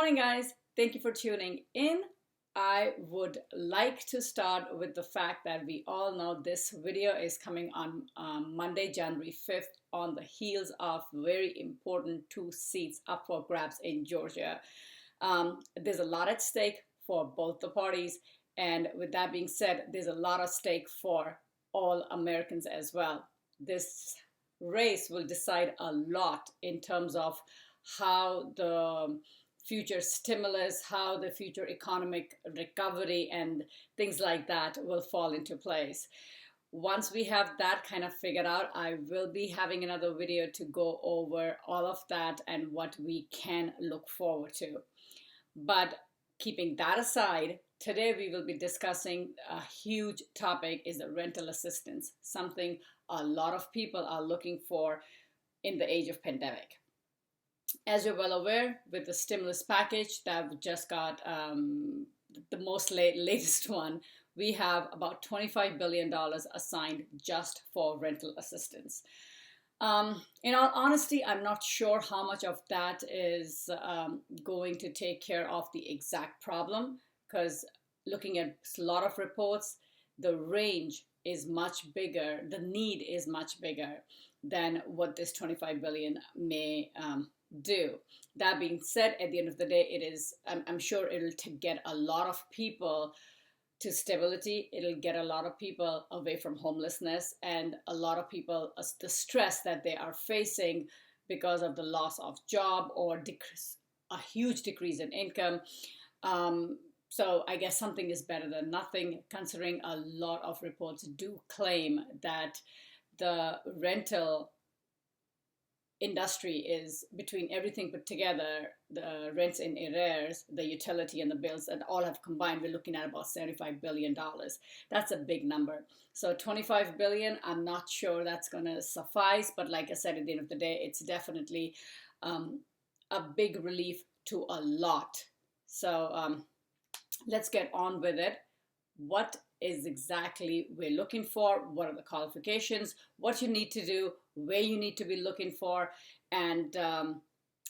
Morning, guys. Thank you for tuning in. I would like to start with the fact that we all know this video is coming on Monday, January 5th, on the heels of very important two seats up for grabs in Georgia. There's a lot at stake for both the parties, and with that being said, there's a lot at stake for all Americans as well. This race will decide a lot in terms of how the future stimulus, how the future economic recovery and things like that will fall into place. Once we have that kind of figured out, I will be having another video to go over all of that and what we can look forward to. But keeping that aside, today we will be discussing a huge topic is the rental assistance, something a lot of people are looking for in the age of pandemic. As you're well aware, with the stimulus package that we just got, the latest one, we have about $25 billion assigned just for rental assistance. In all honesty, I'm not sure how much of that is going to take care of the exact problem, because looking at a lot of reports, the range is much bigger, the need is much bigger than what this 25 billion may do. That being said, at the end of the day, it is, I'm sure it'll get a lot of people to stability. It'll get a lot of people away from homelessness, and a lot of people, the stress that they are facing because of the loss of job or a huge decrease in income. So I guess something is better than nothing, considering a lot of reports do claim that the rental industry is, between everything put together, the rents in arrears, the utility and the bills, and all have combined, we're looking at about $75 billion. That's a big number. So 25 billion, I'm not sure that's going to suffice, but like I said, at the end of the day, it's definitely a big relief to a lot. So let's get on with it. What is exactly we're looking for? What are the qualifications? What you need to do? Where you need to be looking for? And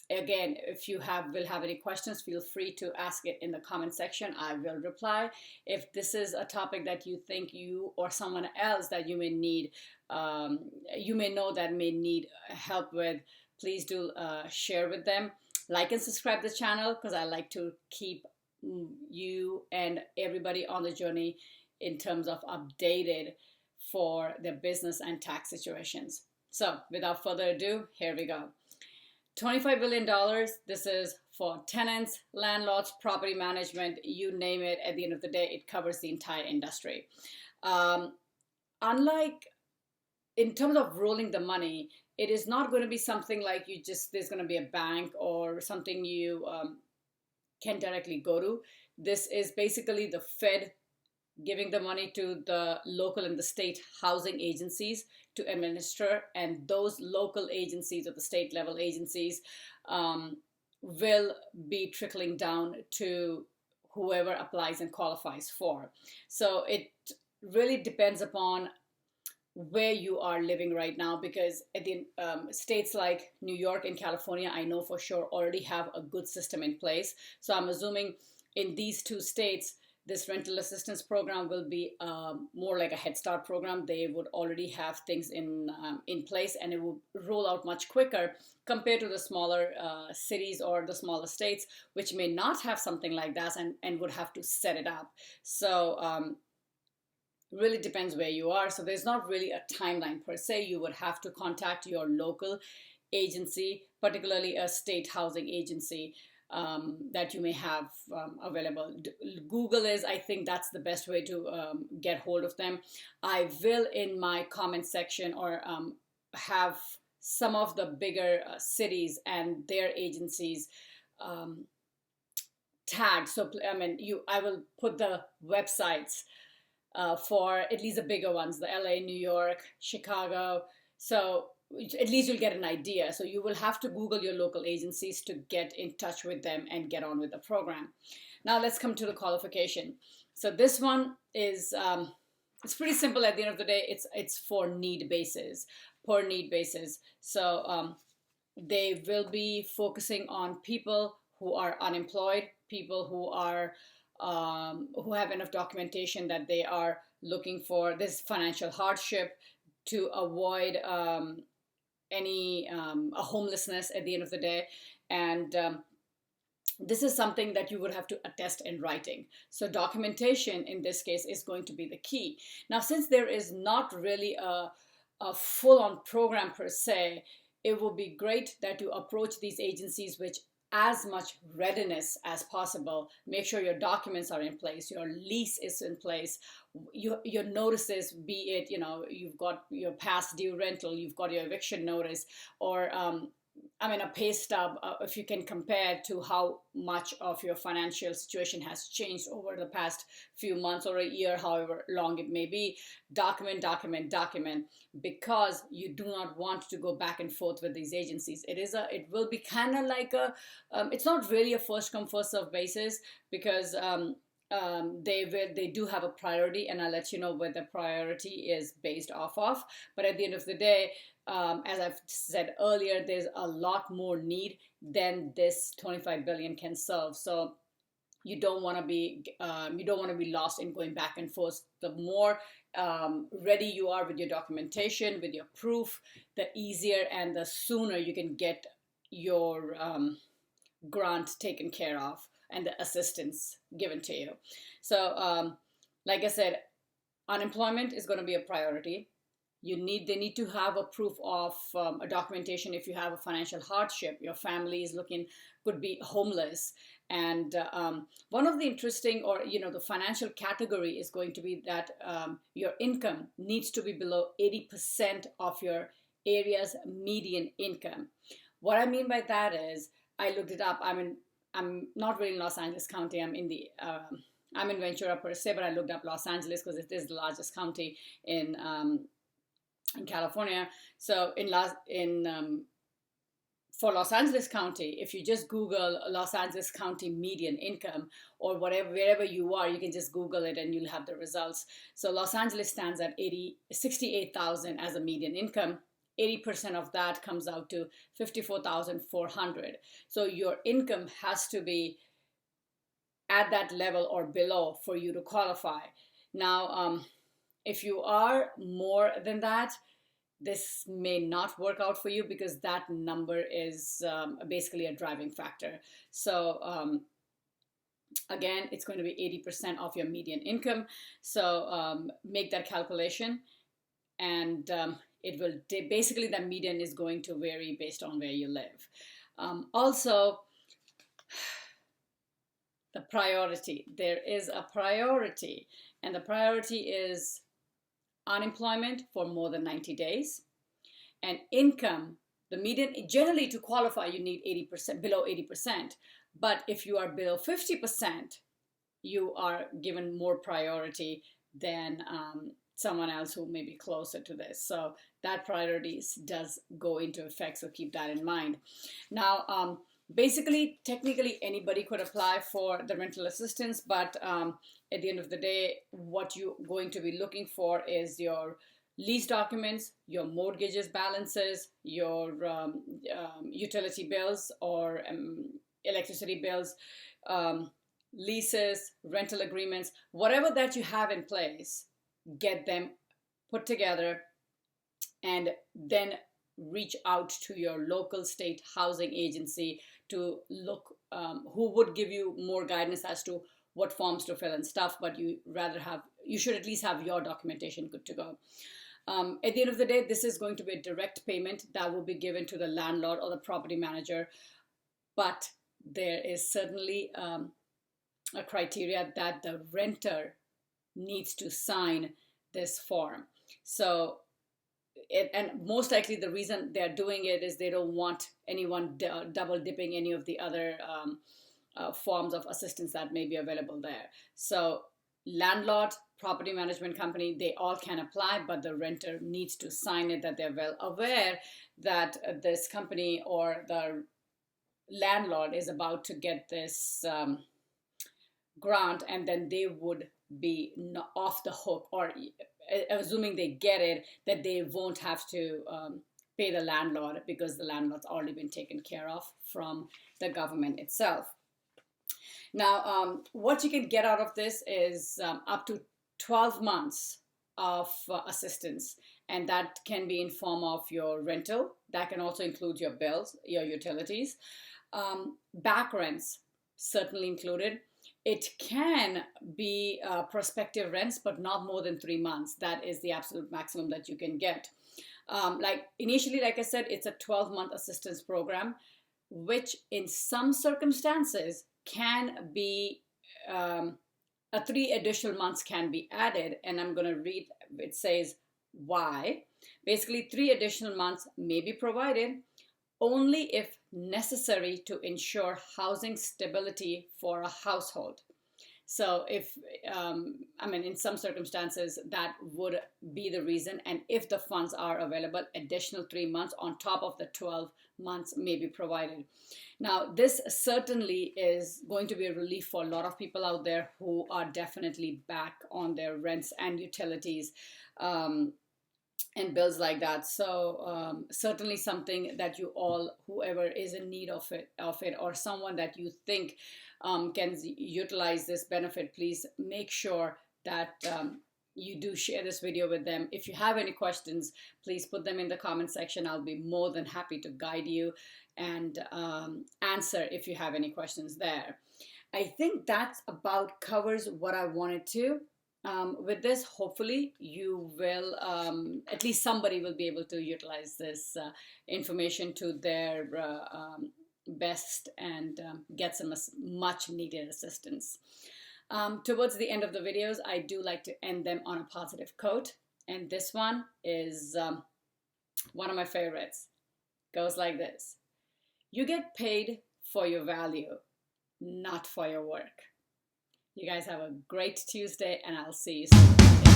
again, if you will have any questions, feel free to ask it in the comment section. I will reply. If this is a topic that you think you or someone else that you may need, you may know that may need help with, please do share with them. Like and subscribe to the channel, because I like to keep you and everybody on the journey in terms of updated for their business and tax situations. So without further ado, here we go. $25 billion, this is for tenants, landlords, property management, you name it. At the end of the day, it covers the entire industry. Unlike in terms of rolling the money, it is not going to be something like there's going to be a bank or something you can directly go to. This is basically the Fed giving the money to the local and the state housing agencies to administer, and those local agencies or the state level agencies will be trickling down to whoever applies and qualifies for. So it really depends upon where you are living right now, because at the states like New York and California, I know for sure already have a good system in place. So I'm assuming in these two states, this rental assistance program will be more like a Head Start program. They would already have things in place, and it will roll out much quicker compared to the smaller cities or the smaller states, which may not have something like that and would have to set it up. So really depends where you are. So there's not really a timeline per se. You would have to contact your local agency, particularly a state housing agency that you may have available. Google is, I think that's the best way to get hold of them. I will in my comment section or have some of the bigger cities and their agencies tagged. So I will put the websites for at least the bigger ones, the LA, New York, Chicago. So at least you'll get an idea. So you will have to Google your local agencies to get in touch with them and get on with the program. Now let's come to the qualification. So this one is, it's pretty simple at the end of the day. It's for need basis, per need basis. So they will be focusing on people who are unemployed, people who have enough documentation that they are looking for this financial hardship to avoid any a homelessness at the end of the day. And this is something that you would have to attest in writing. So documentation in this case is going to be the key. Now, since there is not really a full-on program per se, it will be great that you approach these agencies with as much readiness as possible. Make sure your documents are in place, your lease is in place, your notices, be it, you've got your past due rental, you've got your eviction notice, or a pay stub, if you can compare to how much of your financial situation has changed over the past few months or a year, however long it may be. Document, because you do not want to go back and forth with these agencies. It will be kind of like it's not really a first come first serve basis, because they do have a priority, and I'll let you know where the priority is based off of. But at the end of the day, as I've said earlier, there's a lot more need than this 25 billion can serve. So you don't want to be lost in going back and forth. The more ready you are with your documentation, with your proof, the easier and the sooner you can get your grant taken care of and the assistance given to you. So like I said, unemployment is going to be a priority. They need to have a proof of a documentation if you have a financial hardship, your family could be homeless. And one of the interesting, the financial category is going to be that your income needs to be below 80% of your area's median income. What I mean by that is, I looked it up. I'm not really in Los Angeles County. I'm in Ventura per se, but I looked up Los Angeles because it is the largest county in California. So for Los Angeles County, if you just Google Los Angeles County median income, or wherever you are, you can just Google it and you'll have the results. So Los Angeles stands at 68,000 as a median income. 80% of that comes out to 54,400. So your income has to be at that level or below for you to qualify. Now, if you are more than that, this may not work out for you, because that number is basically a driving factor. So again, it's going to be 80% of your median income. So make that calculation, and it will basically, the median is going to vary based on where you live. Also, the priority. There is a priority, and the priority is unemployment for more than 90 days, and income. The median, generally to qualify, you need 80%, below 80%. But if you are below 50%, you are given more priority than someone else who may be closer to this. So that priority does go into effect, so keep that in mind. Now, basically, technically, anybody could apply for the rental assistance, but at the end of the day, what you're going to be looking for is your lease documents, your mortgages balances, your utility bills or electricity bills, leases, rental agreements, whatever that you have in place. Get them put together, and then reach out to your local state housing agency to look who would give you more guidance as to what forms to fill and stuff. But you should at least have your documentation good to go. At the end of the day, this is going to be a direct payment that will be given to the landlord or the property manager, but there is certainly a criteria that the renter needs to sign this form. So and most likely the reason they're doing it is they don't want anyone double dipping any of the other forms of assistance that may be available there. So landlord, property management company, they all can apply, but the renter needs to sign it, that they're well aware that this company or the landlord is about to get this grant, and then they would be off the hook, or assuming they get it, that they won't have to pay the landlord, because the landlord's already been taken care of from the government itself. Now, what you can get out of this is up to 12 months of assistance, and that can be in form of your rental. That can also include your bills, your utilities, back rents, certainly included. It can be prospective rents, but not more than 3 months. That is the absolute maximum that you can get. Like initially, like I said, it's a 12-month assistance program, which in some circumstances can be 3 additional months can be added. And I'm going to read, it says why. Basically, 3 additional months may be provided only if necessary to ensure housing stability for a household. So if, in some circumstances that would be the reason, and if the funds are available, additional 3 months on top of the 12 months may be provided. Now, this certainly is going to be a relief for a lot of people out there who are definitely back on their rents and utilities, and bills like that. So certainly something that you all, whoever is in need of it, or someone that you think can utilize this benefit, please make sure that you do share this video with them. If you have any questions, please put them in the comment section. I'll be more than happy to guide you and answer if you have any questions there. I think that about covers what I wanted to. With this, hopefully you will, at least somebody will be able to utilize this information to their best and get some much needed assistance. Towards the end of the videos, I do like to end them on a positive quote. And this one is one of my favorites. Goes like this: you get paid for your value, not for your work. You guys have a great Tuesday, and I'll see you soon.